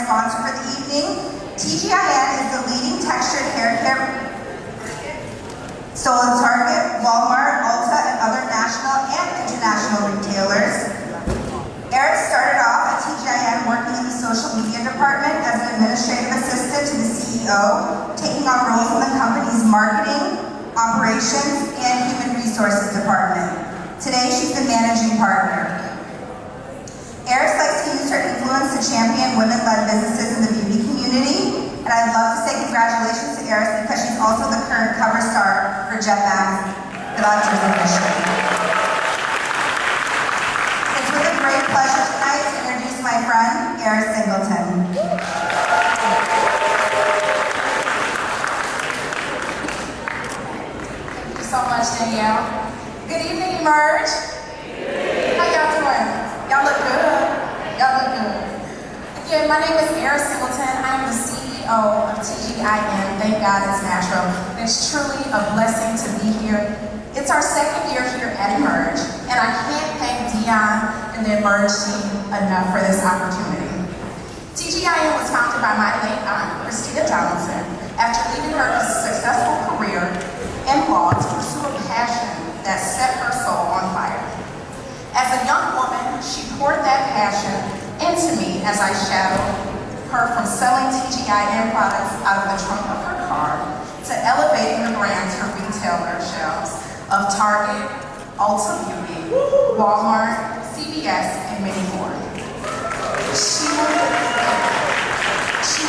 sponsor for the evening. TGIN is the leading textured hair care sold at Target, Walmart, Ulta, and other national and international retailers. Eric started off at TGIN working in the social media department as an administrative assistant to the CEO, taking on roles in the company's marketing, operations, and human resources department. Today, she's the managing partner. Eris likes to use her influence to champion women-led businesses in the beauty community, and I'd love to say congratulations to Eris because she's also the current cover star for Jet Mag's The Doctor's Edition. It's with a great pleasure tonight to introduce my friend, Eris Singleton. Thank you so much, Danielle. Good evening, Emerge. How y'all doing? Y'all look good. Y'all look good. Again, my name is Eris Singleton. I am the CEO of TGIN. Thank God it's natural. It's truly a blessing to be here. It's our second year here at Emerge, and I can't thank Dionne and the Emerge team enough for this opportunity. TGIN was founded by my late aunt, Christina Johnson, after leading her successful career in law to pursue a passion that set her soul on fire. As a young woman, she poured that passion into me as I shadowed her from selling TGIN products out of the trunk of her car to elevating the brand to retailer shelves of Target, Ulta Beauty, Walmart, CVS, and many more. She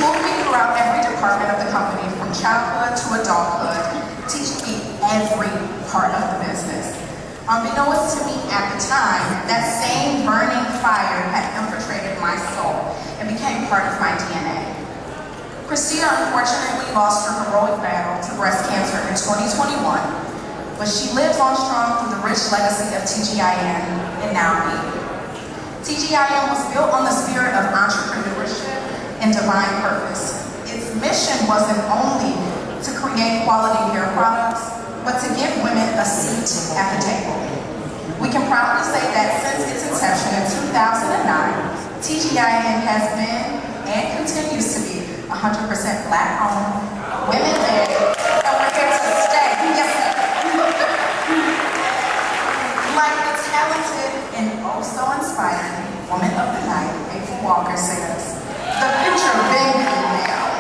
moved me throughout every department of the company, from childhood to adulthood, teaching me every part of the business. Unbeknownst to me at the time, that same burning fire had infiltrated my soul and became part of my DNA. Christina unfortunately lost her heroic battle to breast cancer in 2021, but she lives on strong through the rich legacy of TGIN and now me. TGIN was built on the spirit of entrepreneurship and divine purpose. Its mission wasn't only to create quality hair products, but to give women a seat at the table. We can proudly say that since its inception in 2009, TGIN has been and continues to be 100% Black-owned, women-led, and we're here to stay. Yes, sir. Like the talented and oh so inspiring woman of the night, April Walker says, the future been good now.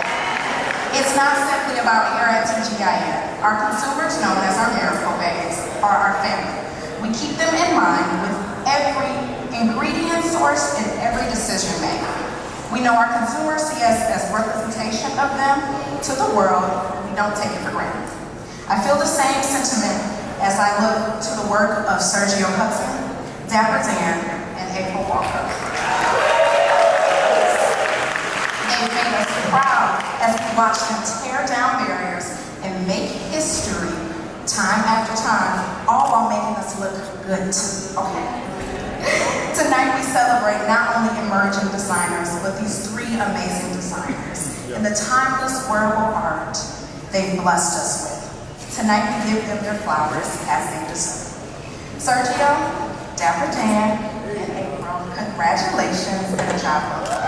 It's not simply about hair at TGIN. Our consumers, known as our miracle babes, are our family. We keep them in mind with every ingredient source and every decision made. We know our consumers see us as representation of them to the world. We don't take it for granted. I feel the same sentiment as I look to the work of Sergio Hudson, Dapper Dan, and April Walker. They've made us proud as we watch them tear down barriers and make history time after time, all while making us look good too, okay? Tonight we celebrate not only emerging designers, but these three amazing designers and the timeless wearable art they've blessed us with. Tonight we give them their flowers as they deserve. Sergio, Dapper Dan, and April, congratulations and a job well done.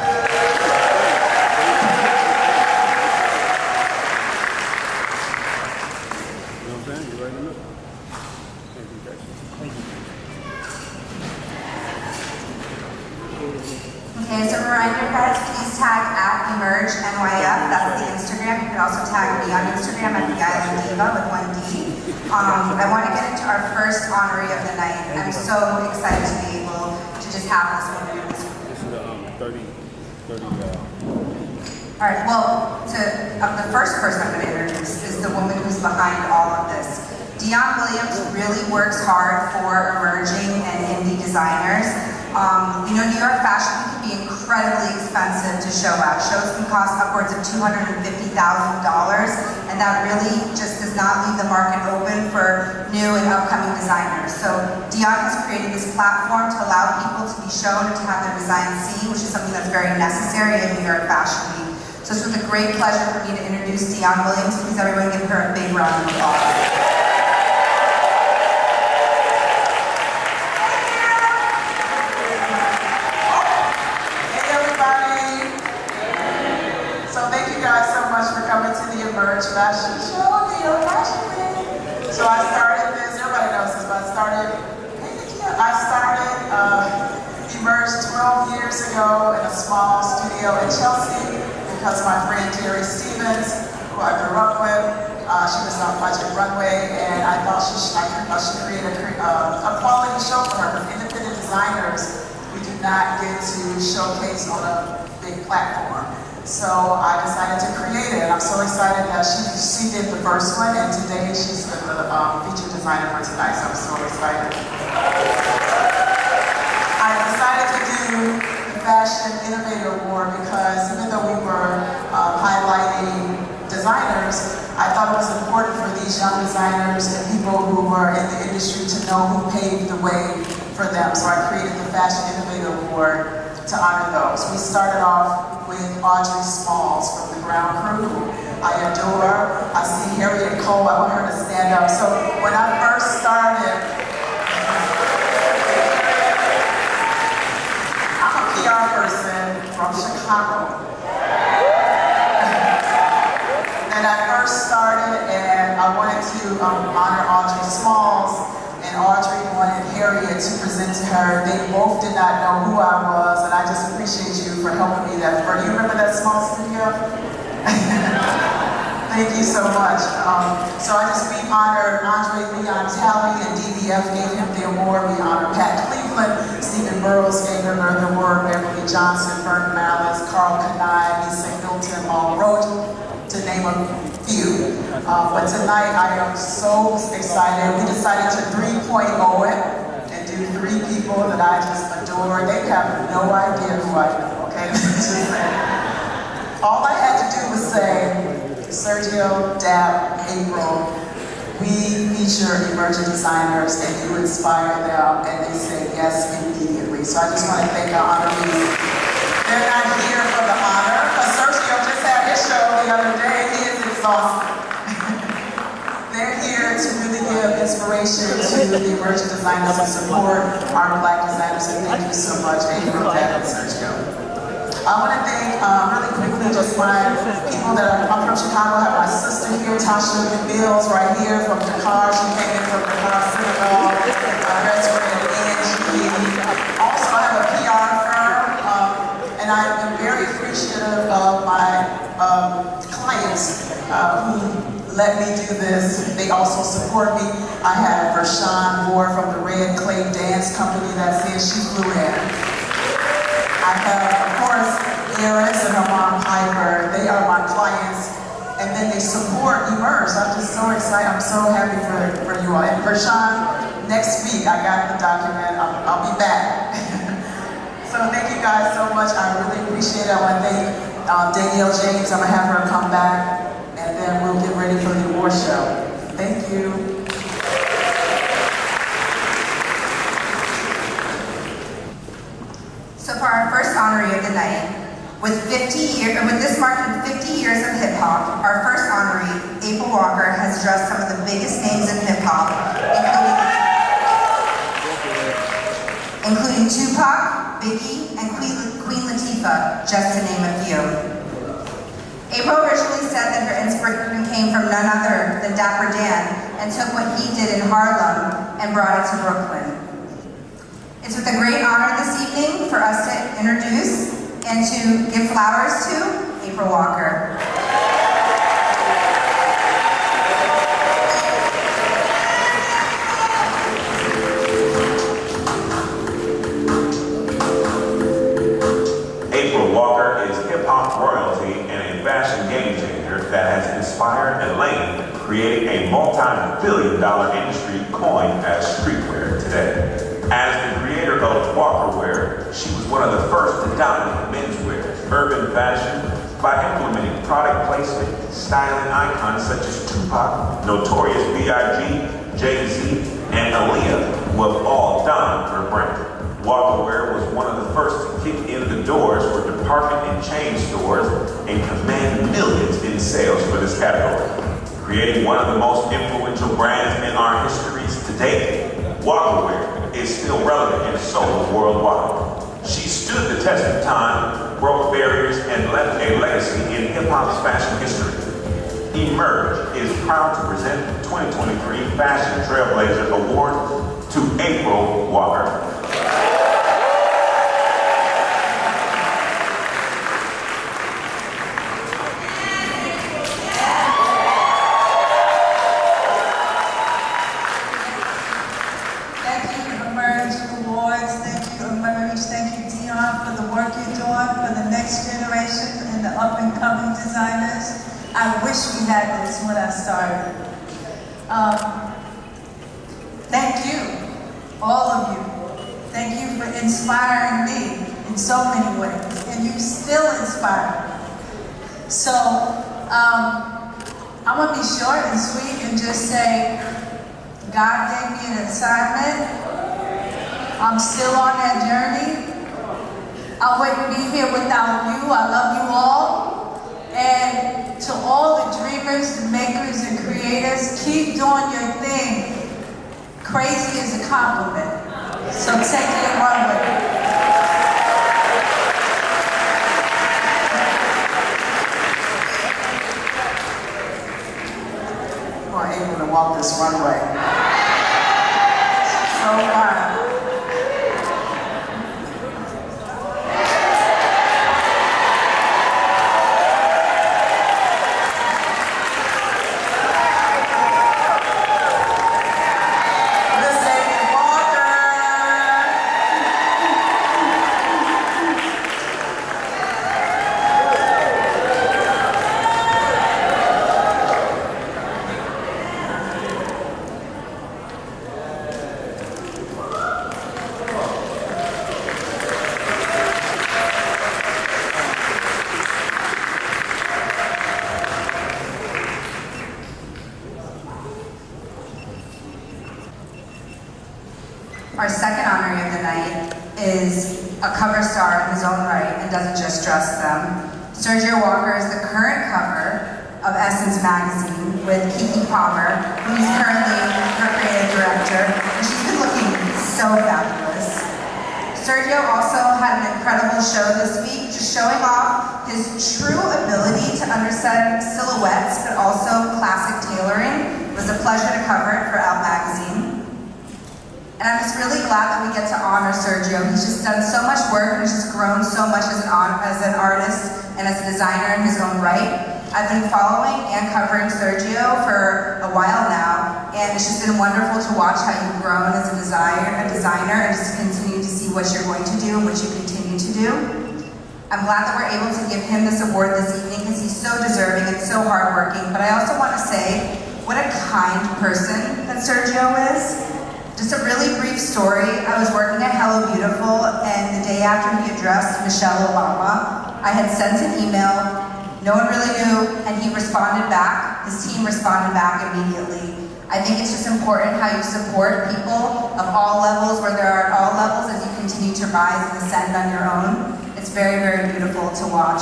Okay, so reminder guys, please tag at Emerge NYF, that's the Instagram. You can also tag me on Instagram at the Island Diva with 1D. I want to get into our first honoree of the night. I'm so excited to be able to just have this woman in this room. This is the 30. All right, well, the first person I'm going to introduce is the woman who's behind all of this. Dionne Williams really works hard for emerging and indie designers. You know, New York Fashion Week can be incredibly expensive to show at. Shows can cost upwards of $250,000, and that really just does not leave the market open for new and upcoming designers. So Dionne has created this platform to allow people to be shown and to have their designs seen, which is something that's very necessary in New York Fashion Week. So it's with a great pleasure for me to introduce Dionne Williams. Please everyone give her a big round of applause. you guys so much for coming to the Emerge Fashion Show, New York Fashion Week. So I started this, everybody knows this, but I started Emerge 12 years ago in a small studio in Chelsea because my friend Jerry Stevens, who I grew up with, she was on Project Runway, and I thought she should create a quality show for her. With independent designers, we do not get to showcase on a big platform. So I decided to create it, and I'm so excited that she did the first one, and today she's the featured designer for tonight, so I'm so excited. I decided to do the Fashion Innovator Award because even though we were highlighting designers, I thought it was important for these young designers and people who were in the industry to know who paved the way for them. So I created the Fashion Innovator Award to honor those. We started off with Audrey Smalls from the Ground Crew, who I adore. I see Harriet Cole, I want her to stand up. So when I first started, I'm a PR person from Chicago. And I first started, and I wanted to honor Audrey Smalls, and Audrey wanted Harriet to present to her. They both did not know who I was, and I just appreciate you for helping me that first. You remember that small studio? Thank you so much. We honored Andre Leon Talley, and DVF gave him the award. We honored Pat Cleveland, Stephen Burrows gave him the award, Beverly Johnson, Fern Malice, Carl Kanai, Lisa Hilton, Long Road, to name a few. But tonight I am so excited. We decided to 3.0 it and do 3 people that I just adore. They have no idea who I am, okay? All I had to do was say, Sergio, Dab, April, we feature emerging designers and you inspire them, and they say yes immediately. So I just want to thank our honorees. They're not here for the honor, because Sergio just had his show the other day. He is exhausted. They're here to really give inspiration to the emerging designers and support our Black designers. And thank you so much, April, Dad, and Sergio. I want to thank really quickly just my people that I'm from Chicago. I have my sister here, Tasha Mills, right here from Dakar. She came in from Dakar, Senegal. Redstone and Angie. Also, I have a PR firm. And I am very appreciative of my clients who let me do this. They also support me. I have Rashawn Moore from the Red Clay Dance Company that's here. She flew in. I have, of course, Eris and her mom Piper. They are my clients. And then they support Emerge. I'm just so excited. I'm so happy for you all. And Rashawn, next week I got the document. I'll be back. So thank you guys so much. I really appreciate it. I want to thank Danielle James. I'm going to have her come back, and then we'll get ready for the award show. Thank you. So for our first honoree of the night, with this marking 50 years of hip hop, our first honoree, April Walker, has dressed some of the biggest names in hip hop, including Tupac, Biggie, and Queen Latifah, just to name a few. April originally said that her inspiration came from none other than Dapper Dan, and took what he did in Harlem and brought it to Brooklyn. It's with a great honor this evening for us to introduce and to give flowers to April Walker. April Walker is hip-hop royalty and a fashion game-changer that has inspired Elaine, creating a multi-billion-dollar industry coined as streetwear today. As the creator of Walker Wear, she was one of the first to dominate menswear, urban fashion, by implementing product placement, styling icons such as Tupac, Notorious B.I.G., Jay-Z, and Aaliyah, who have all donned her brand. Walker Wear was one of the first to kick in the doors for department and chain stores and command millions in sales for this category. Creating one of the most influential brands in our histories to date, Walker Wear is still relevant and sold worldwide. She stood the test of time, broke barriers, and left a legacy in hip hip-hop's fashion history. Emerge is proud to present the 2023 Fashion Trailblazer Award to April Walker. Thank you, Dionne, for the work you're doing for the next generation and the up-and-coming designers. I wish we had this when I started. Thank you, all of you. Thank you for inspiring me in so many ways, and you still inspire me. So, I'm gonna be short and sweet and just say, God gave me an assignment. I'm still on that journey. I wouldn't be here without you. I love you all. And to all the dreamers, the makers, and creators, keep doing your thing. Crazy is a compliment. So take it and run with it. You are able to walk this runway. So wild. Our second honoree of the night is a cover star in his own right and doesn't just dress them. Sergio Walker is the current cover of Essence magazine with Keke Palmer, who is currently her creative director, and she's been looking so fabulous. Sergio also had an incredible show this week, just showing off his true ability to understand silhouettes, but also classic tailoring. It was a pleasure to cover it for Elle magazine. And I'm just really glad that we get to honor Sergio. He's just done so much work and has just grown so much as an artist and as a designer in his own right. I've been following and covering Sergio for a while now, and it's just been wonderful to watch how you've grown as a designer and just continue to see what you're going to do and what you continue to do. I'm glad that we're able to give him this award this evening because he's so deserving and so hardworking, but I also want to say what a kind person that Sergio is. Just a really brief story. I was working at Hello Beautiful, and the day after he addressed Michelle Obama, I had sent an email. No one really knew, and he responded back. His team responded back immediately. I think it's just important how you support people of all levels, where there are all levels, as you continue to rise and ascend on your own. It's very, very beautiful to watch.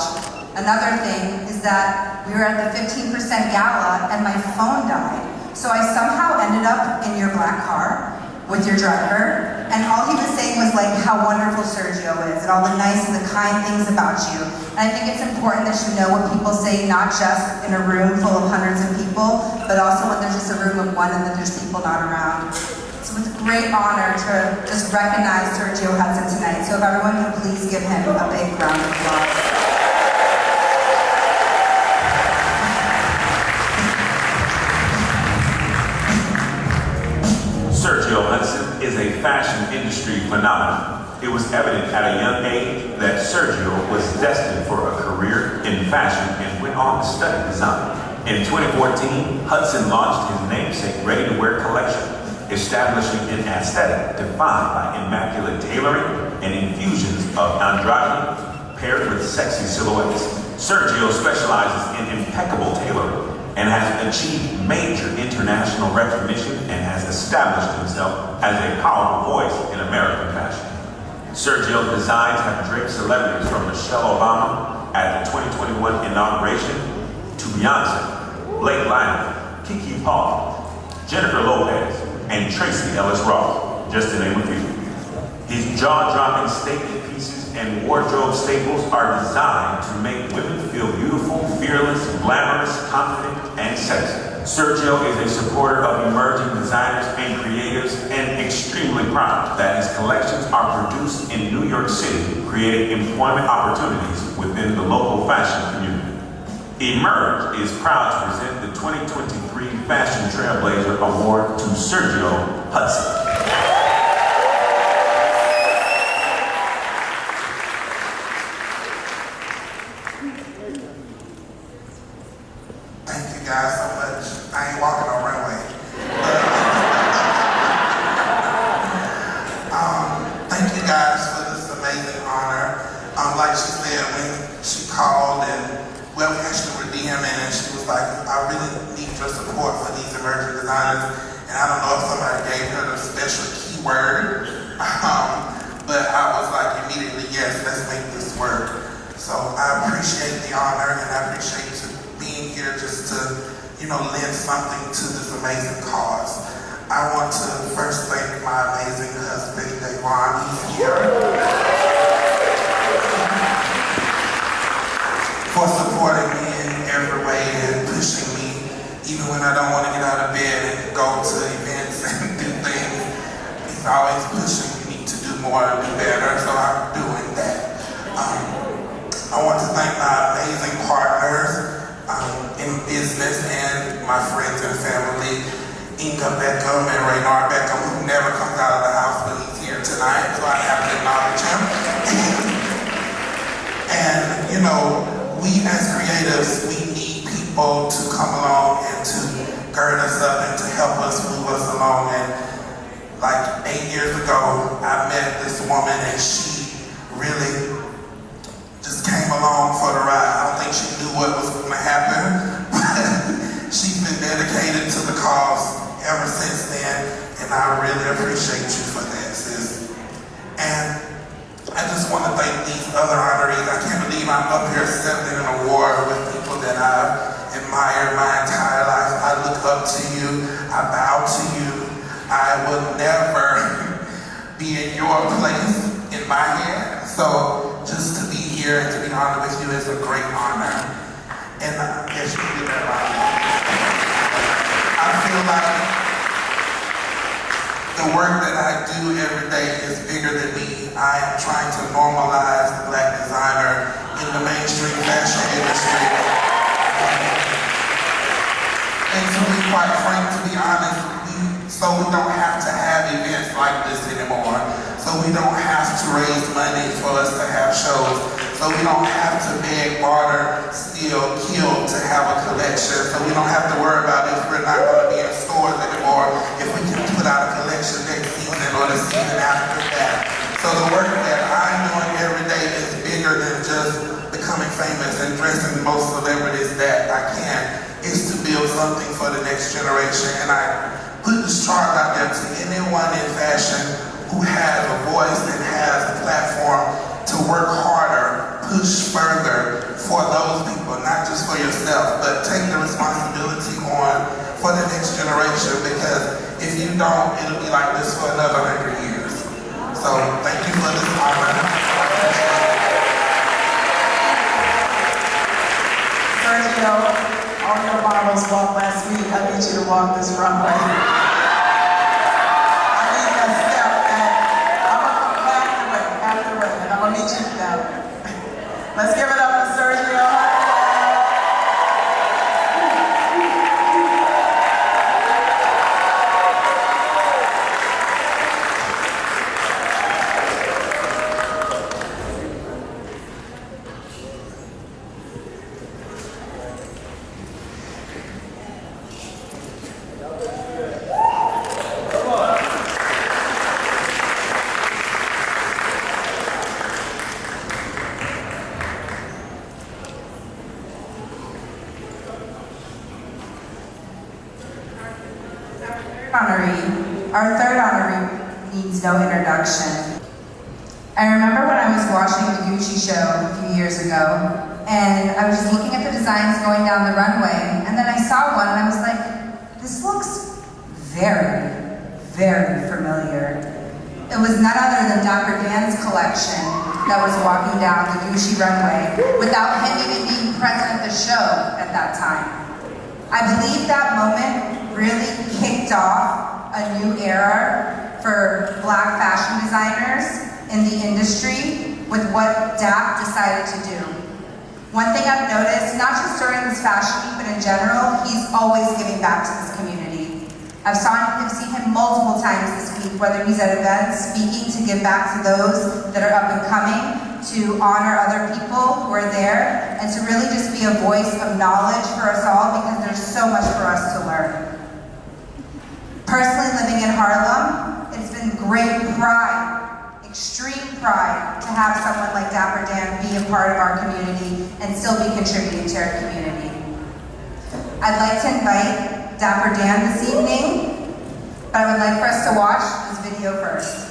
Another thing is that we were at the 15% gala, and my phone died. So I somehow ended up in your black car with your driver, and all he was saying was like how wonderful Sergio is and all the nice and the kind things about you. And I think it's important that you know what people say, not just in a room full of hundreds of people, but also when there's just a room of one and that there's people not around. So it's a great honor to just recognize Sergio Hudson tonight. So if everyone can please give him a big round of applause. Sergio Hudson is a fashion industry phenomenon. It was evident at a young age that Sergio was destined for a career in fashion and went on to study design. In 2014, Hudson launched his namesake ready-to-wear collection, establishing an aesthetic defined by immaculate tailoring and infusions of androgyny paired with sexy silhouettes. Sergio specializes in impeccable tailoring and has achieved major international recognition and has established himself as a powerful voice in American fashion. Sergio's designs have draped celebrities from Michelle Obama at the 2021 inauguration to Beyonce, Blake Lively, Keke Palmer, Jennifer Lopez, and Tracy Ellis Ross, just to name a few. His jaw-dropping statement pieces and wardrobe staples are designed to make women feel beautiful, fearless, glamorous, confident, and sexy. Sergio is a supporter of emerging designers and creatives and extremely proud that his collections are produced in New York City, creating employment opportunities within the local fashion community. Emerge is proud to present the 2023 Fashion Trailblazer Award to Sergio Hudson. Thank you guys so much. I ain't walking on runway. Thank you guys for this amazing honor. Like she said, when she called and we actually were DMing and she was like, I really need your support for these emerging designers. And I don't know if somebody gave her the special keyword, but I was like immediately, yes, let's make this work. So I appreciate the honor and I appreciate you being here just to, lend something to this amazing cause. I want to first thank my amazing husband, Dionne. He's here. For supporting me in every way and pushing me, even when I don't want to get out of bed and go to events and do things. He's always pushing me to do more and do better, so I'm doing that. I want to thank my amazing partners in business and my friends and family, Inga Beckham and Raynard Beckham, who never comes out of the house, but he's here tonight, so I have to acknowledge him. And, we as creatives, we need people to come along and to gird us up and to help us move us along. And like 8 years ago, I met this woman and she really just came along for the ride. I don't think she knew what was going to happen, but she's been dedicated to the cause ever since then, and I really appreciate you for that, sis. And I just want to thank these other honorees. I can't believe I'm up here accepting an award with people that I've admired my entire life. I look up to you, I bow to you. I will never be in your place in my head. So just to be here and to be honored with you is a great honor. And I guess you can do that right. I feel like the work that I do every day is bigger than me. I am trying to normalize the Black designer in the mainstream fashion industry. And to be quite frank, to be honest, so we don't have to have events like this anymore. So we don't have to raise money for us to have shows. So we don't have to beg, barter, steal, kill to have a collection. So we don't have to worry about if we're not going to be in stores anymore, if we can put out a collection next season or the season after that. So the work that I'm doing every day is bigger than just becoming famous and dressing most celebrities that I can. Is to build something for the next generation. And I put this charge out there to anyone in fashion who has a voice and has a platform to work harder, push further for those people, not just for yourself, but take the responsibility on for the next generation, because if you don't, it'll be like this for another 100 years. So thank you for this honor. Sergio, all your models walked last week. I need you to walk this runway. I need that step, and I'm going to come afterward, and I'm going to meet you down there. Let's give it up to Sergio. Our third honoree needs no introduction. I remember when I was watching the Gucci show a few years ago, and I was just looking at the designs going down the runway, and then I saw one and I was like, this looks very, very familiar. It was none other than Dr. Dan's collection that was walking down the Gucci runway without him even being present at the show. And at that time. I believe that moment really kicked off a new era for Black fashion designers in the industry with what DAP decided to do. One thing I've noticed, not just during this fashion week, but in general, he's always giving back to this community. I've seen him multiple times this week, whether he's at events, speaking to give back to those that are up and coming, to honor other people who are there, and to really just be a voice of knowledge for us all, because there's so much for us to learn. Personally, living in Harlem, it's been great pride, extreme pride, to have someone like Dapper Dan be a part of our community and still be contributing to our community. I'd like to invite Dapper Dan this evening, but I would like for us to watch this video first.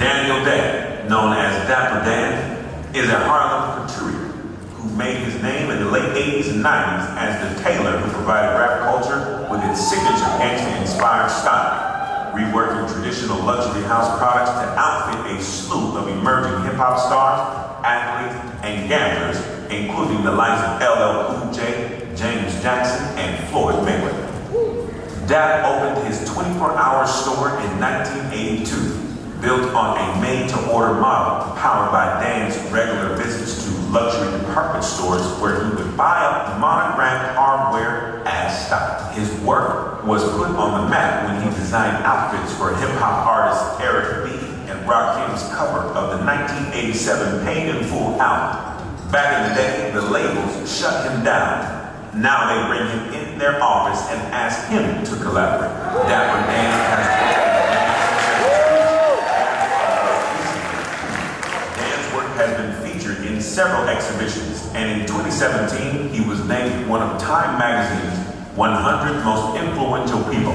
Daniel Day, known as Dapper Dan, is a Harlem couturier who made his name in the late 80s and 90s as the tailor who provided rap culture with its signature gangster-inspired style, reworking traditional luxury house products to outfit a slew of emerging hip-hop stars, athletes, and gamblers, including the likes of LL Cool J, James Jackson, and Floyd Mayweather. Dap opened his 24-hour store in 1982, built on a made-to-order model powered by Dan's regular visits to luxury department stores where he would buy up monogrammed hardware as stock. His work was put on the map when he designed outfits for hip-hop artist Eric B. and Rakim's cover of the 1987 Paid in Full album. Back in the day, the labels shut him down. Now they bring him in their office and ask him to collaborate. Dapper Dan has in several exhibitions, and in 2017, he was named one of Time Magazine's 100 most influential people.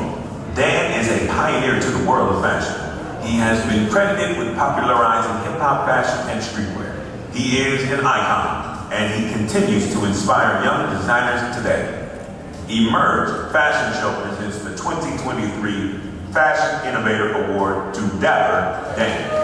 Dan is a pioneer to the world of fashion. He has been credited with popularizing hip-hop fashion and streetwear. He is an icon, and he continues to inspire young designers today. Emerge Fashion Show presents the 2023 Fashion Innovator Award to Dapper Dan.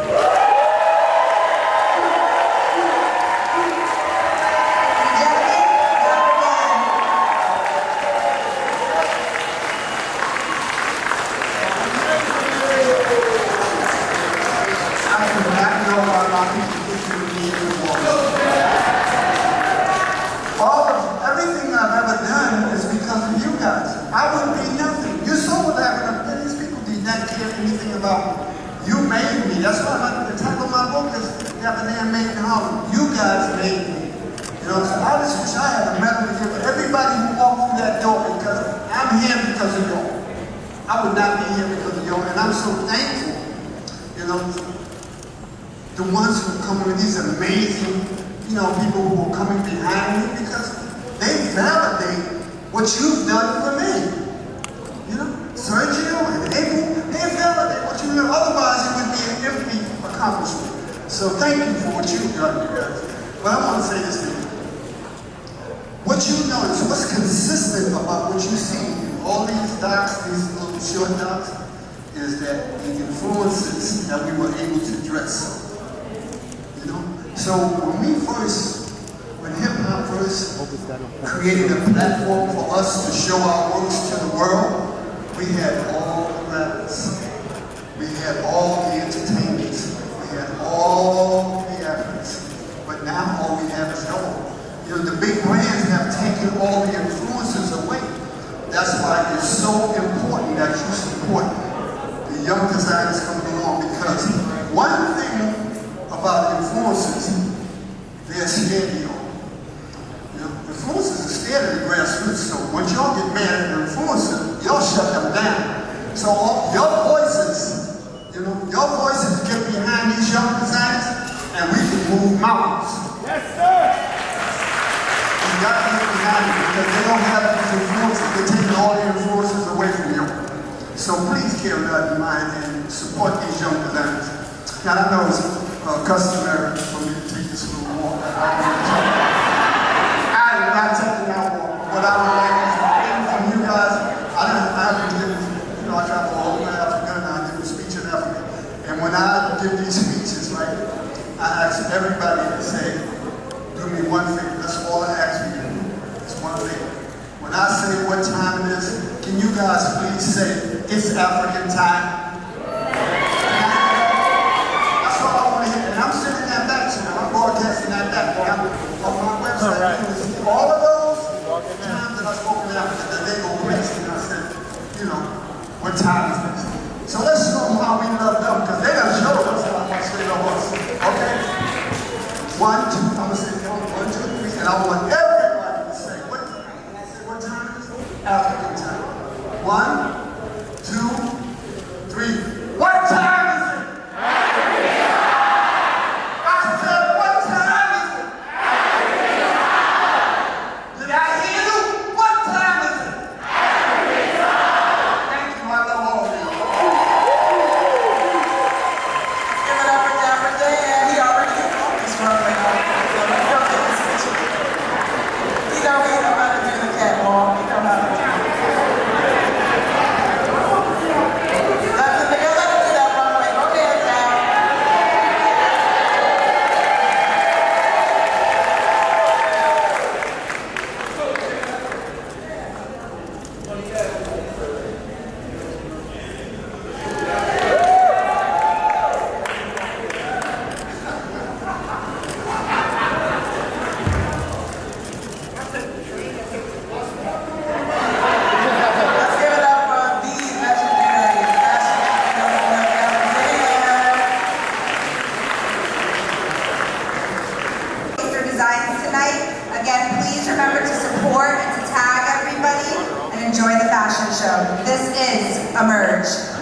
Everything I've ever done is because of you guys. I wouldn't be nothing. You saw what happened. These people did not care anything about me. You made me. That's why the title of my book is Dapper Dan Made in Harlem. You guys made me. You know, so I just wish I had a medal to give everybody who walked through that door, because I'm here because of y'all. I would not be here because of y'all, and I'm so thankful. You know, the ones who come with these amazing, you know, people who are coming behind me, because they validate what you've done for me. You know, Sergio and April, they validate what you've done. Otherwise, it would be an empty accomplishment. So thank you for what you've done, you guys. But I want to say this to you. What you notice, what's consistent about what you see in all these docs, these little short docs, is that the influences that we were able to dress. You know? So when hip-hop first created a platform for us to show our works to the world, we had all the rappers, we had all the entertainers, we had all the athletes, but now all we have is y'all. You know, the big brands have taken all the influences away. That's why it's so important that you support the young designers coming along, because one thing about influencers, they're scared of y'all. Influencers are scared of the grassroots, so once y'all get mad at the influencer, y'all shut them down. So your voices, you know, your voices get behind these young designers, and we can move mountains. Yes, sir. You gotta get behind them, because they don't have these influences. They're taking all the influences away from you. So please carry that in mind and support these young designers. Now I know it's customary for me to take this little walk. Not taking out what I would like from you guys. I have been giving, you know, I travel all over Africa and I give a speech in Africa. And when I give these speeches, right? I ask everybody to say, do me one favor. That's all I ask you to do. It's one favor. When I say what time it is, can you guys please say, it's African time? That's all I want to hear. And I'm sending that back to them. I'm broadcasting that back. On my website, you can see all of those times that I spoke in Africa, that they go crazy. And I said, you know, what time is this? So let's show them how we love them, because they done showed us how much they love us. Okay? 1, 2, I'm gonna say count 1, 2, 3, and I want everybody to say what time is it? African time. 1, 2, 3. What time is it? African time. I said, what time is it? African time. Did I hear you? What time is it? African time. Thank you. I love all of you. Give it up for Dapper Dan. He already hit on this one right now. He know how to do the catwalk. He know how to do it. Let him do that runway. Go ahead, Dap. Let's give it up for the legendary fashion icon, Dapper Dan. For designs tonight. Again, please remember to support and to tag everybody and enjoy the fashion show. This is Emerge.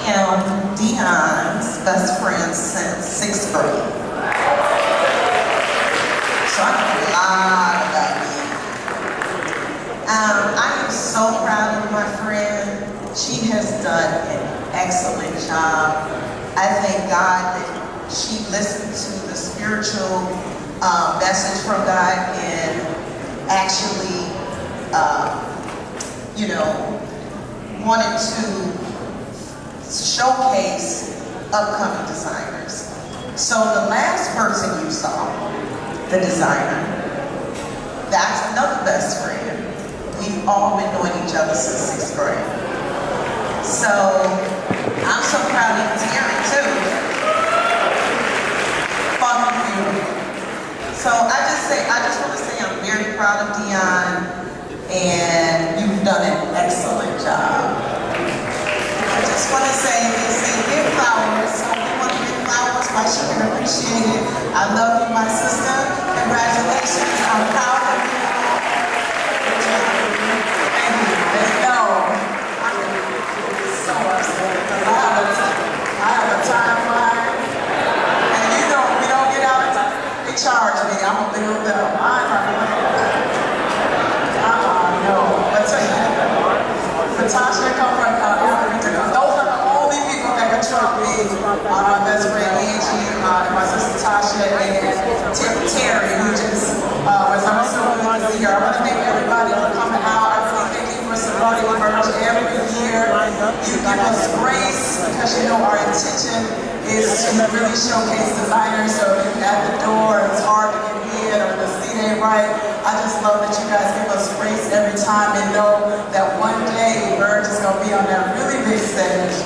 am Dionne's best friend since 6th grade. So I know a lot about Dionne. I am so proud of my friend. She has done an excellent job. I thank God that she listened to the spiritual message from God and actually, wanted to showcase upcoming designers. So the last person you saw, the designer, that's another best friend. We've all been knowing each other since 6th grade. So I'm so proud of Terry too. Fucking beautiful. So I just want to say I'm very proud of Dionne, and you've done an excellent job. I just want to say, they say give flowers, so we want to give flowers while she can appreciate it. I love you, my sister. Congratulations. I'm proud of you. Good job. Thank you. And no, I'm so upset because I have a timeline, and we don't get out of time. They charge me. I'm gonna build them. I'm not playing. No. But Natasha come from Africa. Those are the only people that can trump me. My best friend Angie, my sister Tasha, and Terry, who just was so good to see her. I want to thank everybody for coming out. I really thank you for supporting Emerge every year. You give us grace because you know our intention is to really showcase designers. So if you're at the door, it's hard to get in or the seat ain't right. I just love that you guys give us grace every time and know that one day Emerge is going to be on that really big stage.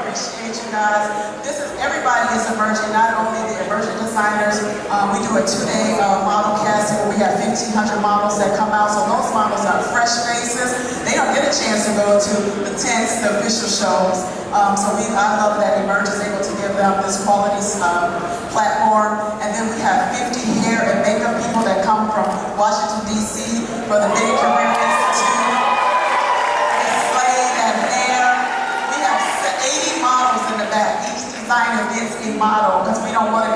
Appreciate you guys. Everybody is emerging, not only the emerging designers. We do a 2-day model casting where we have 1,500 models that come out. So those models are fresh faces. They don't get a chance to go to the tents, the official shows. I love that Emerge is able to give them this quality platform. And then we have 50 hair and makeup people that come from Washington, D.C. for the Big Career Institute. Models in the back. Each designer gets a model because we don't want to